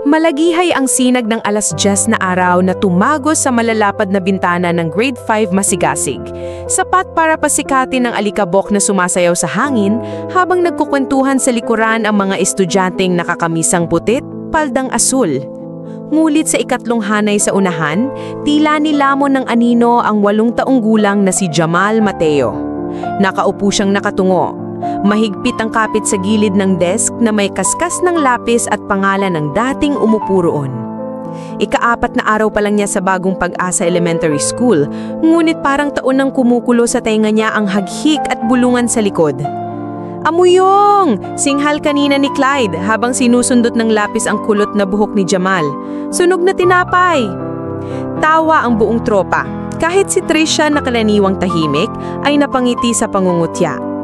Malagihay ang sinag ng 10:00 na araw na tumagos sa malalapad na bintana ng Grade 5 Masigasig. Sapat para pasikatin ng alikabok na sumasayaw sa hangin habang nagkukwentuhan sa likuran ang mga estudyanteng nakakamisang putit, paldang asul. Ngulit sa ikatlong hanay sa unahan, tila nilamon ng anino ang 8 taong gulang na si Jamal Mateo. Nakaupo siyang nakatungo. Mahigpit ang kapit sa gilid ng desk na may kaskas ng lapis at pangalan ng dating umupo roon. Ika-4 na araw pa lang niya sa bagong Pag-asa Elementary School, ngunit parang taon nang kumukulo sa tenga niya ang haghik at bulungan sa likod. "Amuyong!" singhal kanina ni Clyde habang sinusundot ng lapis ang kulot na buhok ni Jamal. "Sunog na tinapay!" Tawa ang buong tropa. Kahit si Trisha na kalaniwang tahimik ay napangiti sa pangungutya.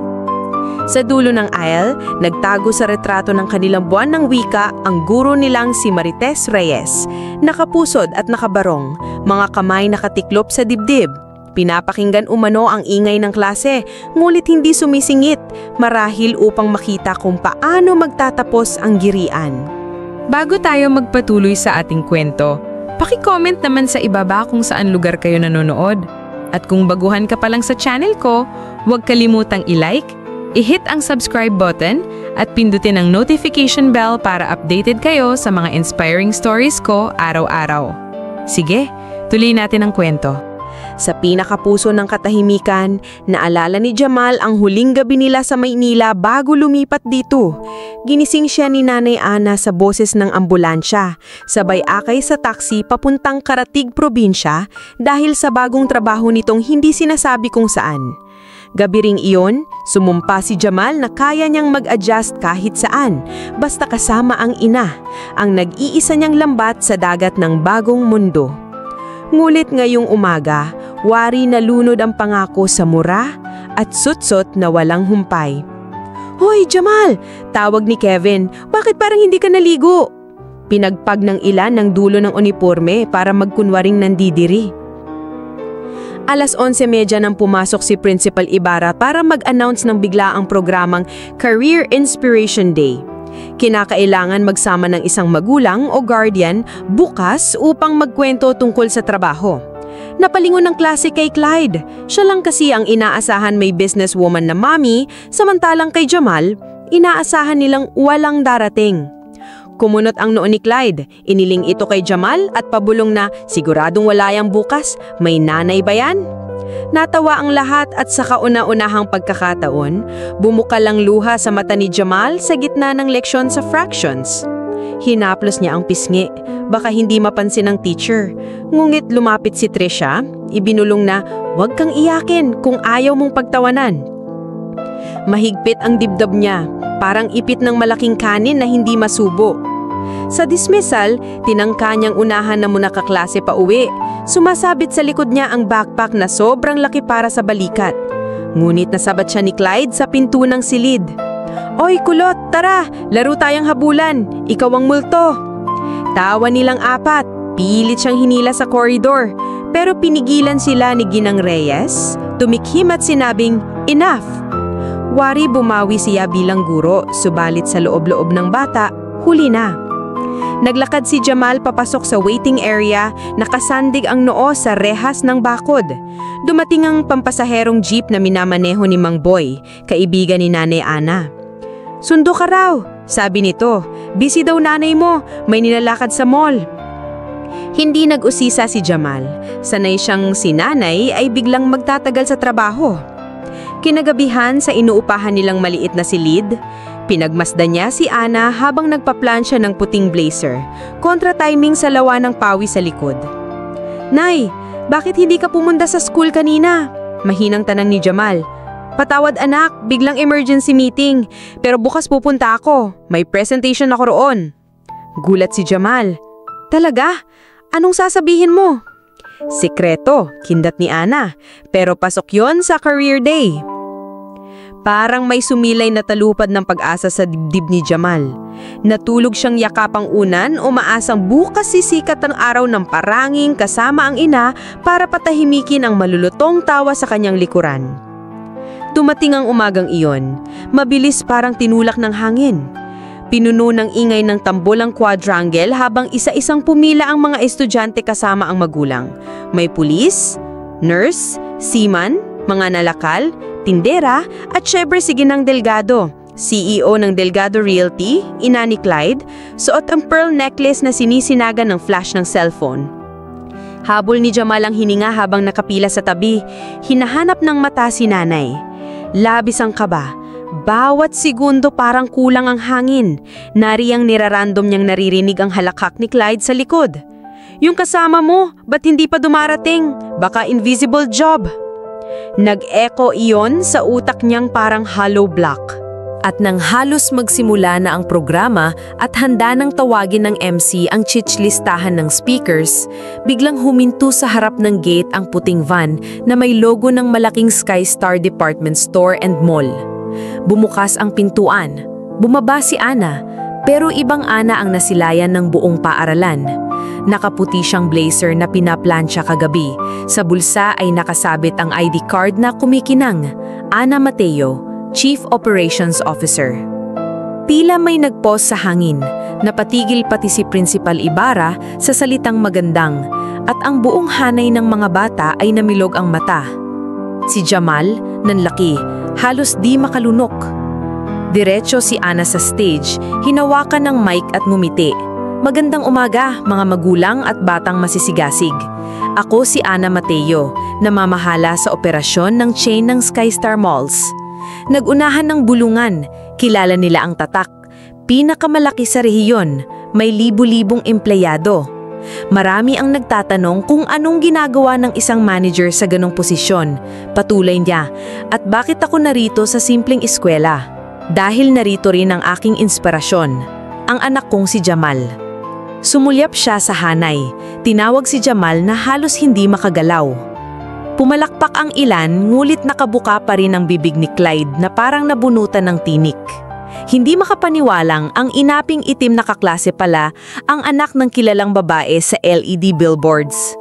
Sa dulo ng aisle, nagtago sa retrato ng kanilang buwan ng wika ang guro nilang si Marites Reyes. Nakapusod at nakabarong, mga kamay nakatiklop sa dibdib. Pinapakinggan umano ang ingay ng klase, ngulit hindi sumisingit, marahil upang makita kung paano magtatapos ang girian. Bago tayo magpatuloy sa ating kwento, paki-comment naman sa ibaba kung saan lugar kayo nanonood. At kung baguhan ka pa lang sa channel ko, huwag kalimutang i-like, i-hit ang subscribe button at pindutin ang notification bell para updated kayo sa mga inspiring stories ko araw-araw. Sige, tuloy natin ang kwento. Sa pinakapuso ng katahimikan, naalala ni Jamal ang huling gabi nila sa Maynila bago lumipat dito. Ginising siya ni Nanay Ana sa boses ng ambulansya, sabay akay sa taxi papuntang Karatig Probinsya dahil sa bagong trabaho nitong hindi sinasabi kung saan. Gabi ring iyon, sumumpa si Jamal na kaya niyang mag-adjust kahit saan, basta kasama ang ina, ang nag-iisa niyang lambat sa dagat ng bagong mundo. Ngulit ngayong umaga, wari na lunod ang pangako sa mura at sutsot na walang humpay. "Hoy, Jamal!" tawag ni Kevin, "bakit parang hindi ka naligo?" Pinagpag ng ilan ng dulo ng uniforme para magkunwaring nandidiri. 11:30 nang pumasok si Principal Ibarra para mag-announce ng biglaang programang Career Inspiration Day. Kinakailangan magsama ng isang magulang o guardian bukas upang magkwento tungkol sa trabaho. Napalingon ng klase kay Clyde. Siya lang kasi ang inaasahan may businesswoman na mommy, samantalang kay Jamal, inaasahan nilang walang darating. Kumunot ang noo ni Clyde, iniling ito kay Jamal at pabulong na siguradong wala yang bukas, may nanay ba yan? Natawa ang lahat at sa kauna-unahang pagkakataon, bumukal ang luha sa mata ni Jamal sa gitna ng leksyon sa fractions. Hinaplos niya ang pisngi, baka hindi mapansin ng teacher. Ngunit lumapit si Trisha, ibinulong na huwag kang iyakin kung ayaw mong pagtawanan. Mahigpit ang dibdib niya, parang ipit ng malaking kanin na hindi masubo. Sa dismissal, tinangka niyang unahan na muna kaklase pa uwi. Sumasabit sa likod niya ang backpack na sobrang laki para sa balikat. Ngunit nasabat siya ni Clyde sa pinto ng silid. "Oy, kulot, tara! Laro tayong habulan! Ikaw ang multo!" Tawa nilang apat. Pilit siyang hinila sa koridor. Pero pinigilan sila ni Ginang Reyes. Tumikhim at sinabing, "Enough!" Wari bumawi siya bilang guro, subalit sa loob-loob ng bata, huli na. Naglakad si Jamal papasok sa waiting area, nakasandig ang noo sa rehas ng bakod. Dumating ang pampasaherong jeep na minamaneho ni Mang Boy, kaibigan ni Nanay Ana. "Sundo ka raw," sabi nito. "Busy daw nanay mo, may nilalakad sa mall." Hindi nag-usisa si Jamal. Sanay siyang si nanay ay biglang magtatagal sa trabaho. Kinagabihan sa inuupahan nilang maliit na silid, pinagmasdan niya si Ana habang nagpaplansya ng puting blazer, kontra timing sa lawa ng pawi sa likod. "Nay, bakit hindi ka pumunta sa school kanina?" Mahinang tanang ni Jamal. "Patawad anak, biglang emergency meeting, pero bukas pupunta ako, may presentation ako roon." Gulat si Jamal. "Talaga? Anong sasabihin mo?" "Sekreto," kindat ni Ana, "pero pasok yon sa career day." Parang may sumilay na talupad ng pag-asa sa dibdib ni Jamal. Natulog siyang yakapang unan o maasang bukas sisikat ang araw ng paranging kasama ang ina para patahimikin ang malulutong tawa sa kanyang likuran. Tumating ang umagang iyon. Mabilis parang tinulak ng hangin. Pinuno ng ingay ng tambol ang quadrangle habang isa-isang pumila ang mga estudyante kasama ang magulang. May pulis, nurse, seaman, mga nalakal, tindera at syempre si Ginang Delgado, CEO ng Delgado Realty, ina ni Clyde, suot ang pearl necklace na sinisinagan ng flash ng cellphone. Habol ni Jamal ang hininga habang nakapila sa tabi, hinahanap ng mata si nanay. Labis ang kaba. Bawat segundo parang kulang ang hangin. Nariyang nirarandom niyang naririnig ang halakhak ni Clyde sa likod. Yung kasama mo, ba't hindi pa dumarating? Baka invisible job. Nag-echo iyon sa utak niyang parang hollow block. At nang halos magsimula na ang programa at handa nang tawagin ng MC ang chich-listahan ng speakers, biglang huminto sa harap ng gate ang puting van na may logo ng malaking Skystar Department Store and Mall. Bumukas ang pintuan. Bumaba si Ana, pero ibang Ana ang nasilayan ng buong paaralan. Nakaputi siyang blazer na pinaplansya kagabi. Sa bulsa ay nakasabit ang ID card na kumikinang, Ana Mateo, Chief Operations Officer. Tila may nagpause sa hangin, napatigil pati si Principal Ibarra sa salitang magandang, at ang buong hanay ng mga bata ay namilog ang mata. Si Jamal, nanlaki, halos di makalunok. Diretso si Ana sa stage, hinawakan ng mic at ngumiti. Magandang umaga, mga magulang at batang masisigasig. Ako si Ana Mateo, namamahala sa operasyon ng chain ng Skystar Malls. Nagunahan ng bulungan, kilala nila ang tatak. Pinakamalaki sa rehiyon, may libu-libong empleyado. Marami ang nagtatanong kung anong ginagawa ng isang manager sa ganong posisyon. Patuloy niya, at bakit ako narito sa simpleng eskwela? Dahil narito rin ang aking inspirasyon, ang anak kong si Jamal. Sumulyap siya sa hanay. Tinawag si Jamal na halos hindi makagalaw. Pumalakpak ang ilan, ngulit nakabuka pa rin ang bibig ni Clyde na parang nabunutan ng tinik. Hindi makapaniwalang ang inaping itim na kaklase pala ang anak ng kilalang babae sa LED billboards.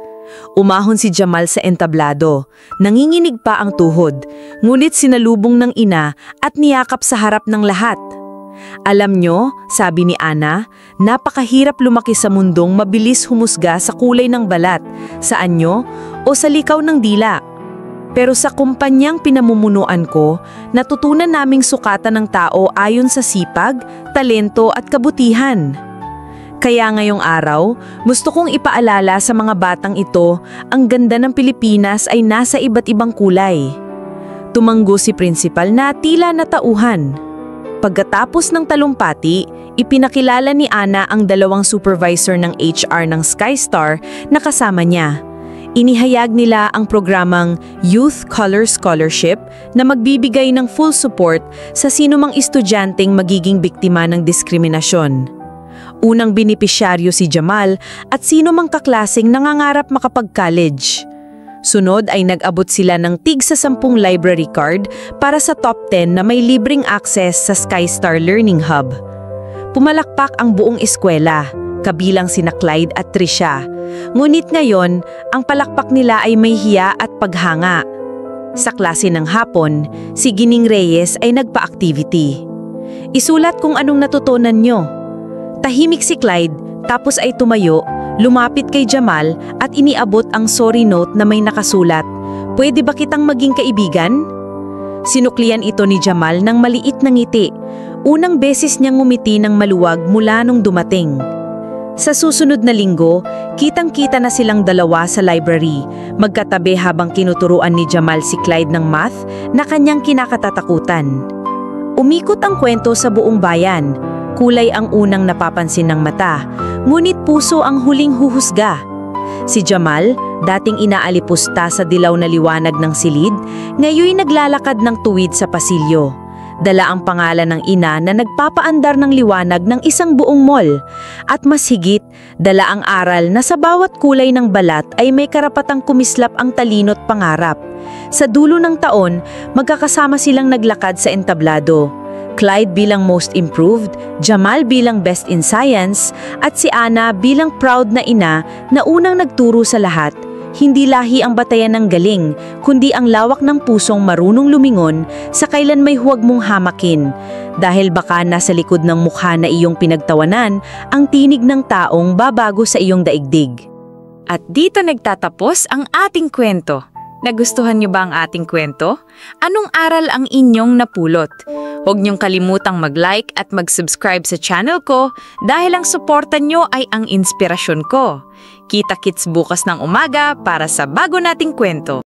Umahon si Jamal sa entablado. Nanginginig pa ang tuhod, ngunit sinalubong ng ina at niyakap sa harap ng lahat. Alam nyo, sabi ni Ana, napakahirap lumaki sa mundong mabilis humusga sa kulay ng balat, sa anyo o sa likaw ng dila. Pero sa kumpanyang pinamumunuan ko, natutunan naming sukatan ng tao ayon sa sipag, talento at kabutihan. Kaya ngayong araw, gusto kong ipaalala sa mga batang ito, ang ganda ng Pilipinas ay nasa iba't ibang kulay. Tumanggo si Principal na tila natauhan. Pagkatapos ng talumpati, ipinakilala ni Ana ang dalawang supervisor ng HR ng Skystar na kasama niya. Inihayag nila ang programang Youth Color Scholarship na magbibigay ng full support sa sinumang estudyanteng magiging biktima ng diskriminasyon. Unang benepisyaryo si Jamal at sinumang kaklaseng nangangarap makapag-college. Sunod ay nag-abot sila ng tig sa 10 library card para sa top 10 na may libreng access sa Skystar Learning Hub. Pumalakpak ang buong eskwela, kabilang sina Clyde at Trisha. Ngunit ngayon, ang palakpak nila ay may hiya at paghanga. Sa klase ng hapon, si Gining Reyes ay nagpa-activity. Isulat kung anong natutunan nyo. Tahimik si Clyde, tapos ay tumayo, lumapit kay Jamal at iniabot ang sorry note na may nakasulat, "Pwede ba kitang maging kaibigan?" Sinuklian ito ni Jamal ng maliit na ngiti. Unang beses niyang ngumiti ng maluwag mula nung dumating. Sa susunod na linggo, kitang-kita na silang dalawa sa library, magkatabi habang kinuturuan ni Jamal si Clyde ng math na kanyang kinakatatakutan. Umikot ang kwento sa buong bayan. Kulay ang unang napapansin ng mata, ngunit puso ang huling huhusga. Si Jamal, dating inaalipusta sa dilaw na liwanag ng silid, ngayoy naglalakad ng tuwid sa pasilyo. Dala ang pangalan ng ina na nagpapaandar ng liwanag ng isang buong mall. At mas higit, dala ang aral na sa bawat kulay ng balat ay may karapatang kumislap ang talino't pangarap. Sa dulo ng taon, magkakasama silang naglakad sa entablado. Clyde bilang most improved, Jamal bilang best in science, at si Ana bilang proud na ina na unang nagturo sa lahat, Hindi lahi ang batayan ng galing, kundi ang lawak ng pusong marunong lumingon sa kailan may huwag mong hamakin. Dahil baka nasa likod ng mukha na iyong pinagtawanan, ang tinig ng taong babago sa iyong daigdig. At dito nagtatapos ang ating kwento. Nagustuhan niyo ba ang ating kwento? Anong aral ang inyong napulot? Huwag niyong kalimutang mag-like at mag-subscribe sa channel ko dahil ang suporta niyo ay ang inspirasyon ko. Kita-kits bukas ng umaga para sa bago nating kwento.